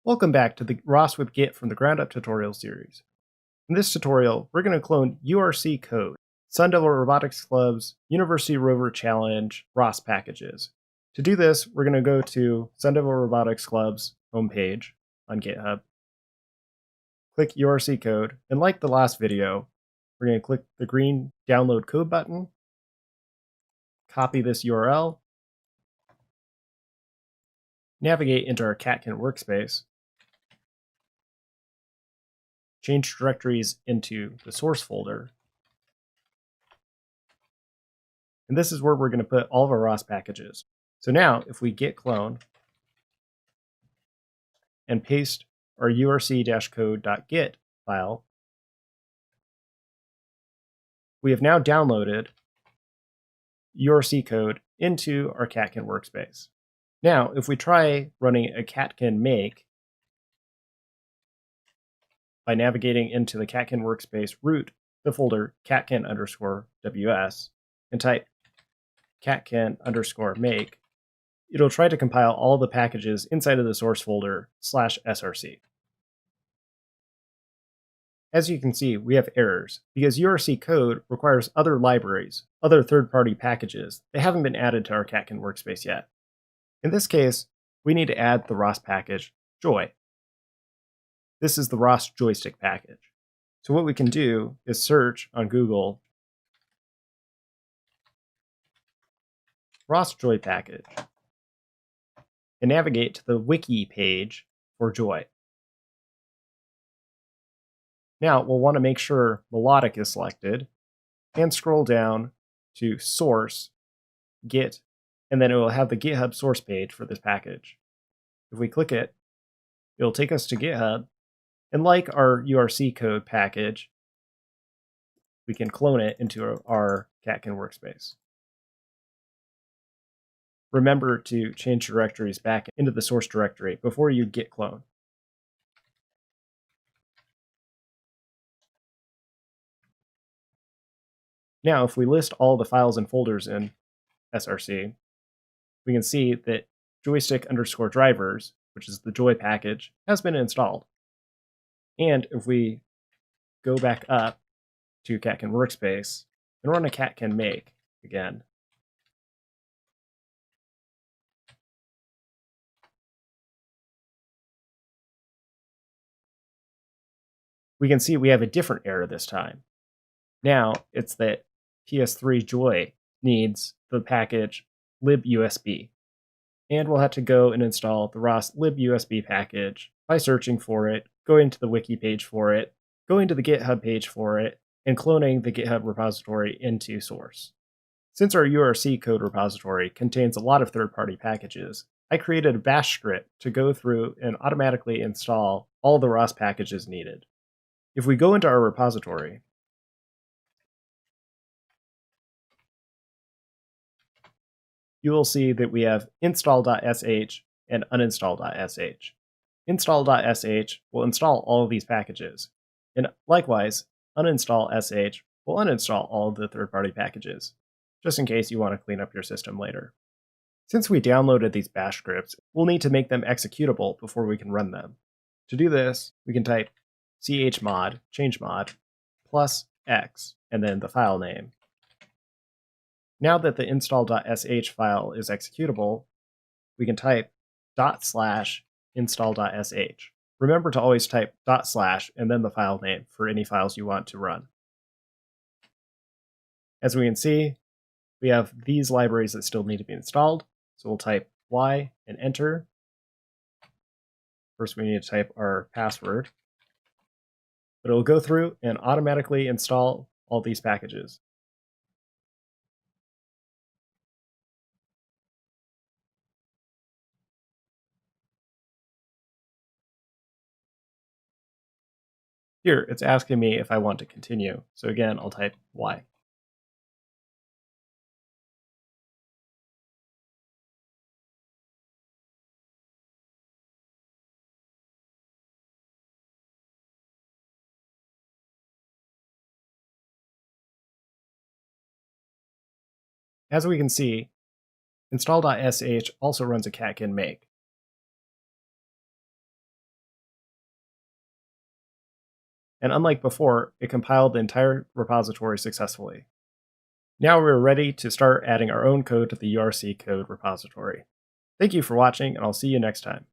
Welcome back to the ROS with Git from the Ground Up tutorial series. In this tutorial, we're going to clone urc-code, Sun Devil Robotics Club's University Rover Challenge ROS packages. To do this, we're going to go to Sun Devil Robotics Club's homepage on GitHub, click urc-code, and like the last video, we're going to click the green download code button, copy this URL, navigate into our Catkin workspace, change directories into the source folder. And this is where we're going to put all of our ROS packages. So now, if we git clone and paste our urc-code.git file, we have now downloaded urc-code into our Catkin workspace. Now, if we try running a catkin make by navigating into the Catkin workspace root, the folder catkin_ws, and type catkin_make, it'll try to compile all the packages inside of the source folder /src. As you can see, we have errors because urc-code requires other libraries, other third-party packages that haven't been added to our Catkin workspace yet. In this case, we need to add the ROS package joy. This is the ROS joystick package. So what we can do is search on Google ROS joy package and navigate to the wiki page for joy. Now we'll want to make sure melodic is selected and scroll down to source, git, and then it will have the GitHub source page for this package. If we click it, it'll take us to GitHub, and like our urc-code package, we can clone it into our Catkin workspace. Remember to change directories back into the source directory before you git clone. Now, if we list all the files and folders in SRC, we can see that joystick_drivers, which is the joy package, has been installed. And if we go back up to Catkin workspace and run a catkin make again, we can see we have a different error this time. Now it's that PS3 Joy needs the package libusb, and we'll have to go and install the ROS libusb package by searching for it, going to the wiki page for it, going to the GitHub page for it, and cloning the GitHub repository into source. Since our urc-code repository contains a lot of third-party packages, I created a bash script to go through and automatically install all the ROS packages needed. If we go into our repository, you will see that we have install.sh and uninstall.sh. Install.sh will install all of these packages, and likewise, uninstall.sh will uninstall all of the third-party packages, just in case you want to clean up your system later. Since we downloaded these bash scripts, we'll need to make them executable before we can run them. To do this, we can type chmod, chmod, +x, and then the file name. Now that the install.sh file is executable, we can type /install.sh. Remember to always type / and then the file name for any files you want to run. As we can see, we have these libraries that still need to be installed, so we'll type y and enter. First we need to type our password, but it will go through and automatically install all these packages. Here, it's asking me if I want to continue. So again, I'll type Y. As we can see, install.sh also runs a catkin make. and unlike before, it compiled the entire repository successfully. Now we're ready to start adding our own code to the urc-code repository. Thank you for watching, and I'll see you next time.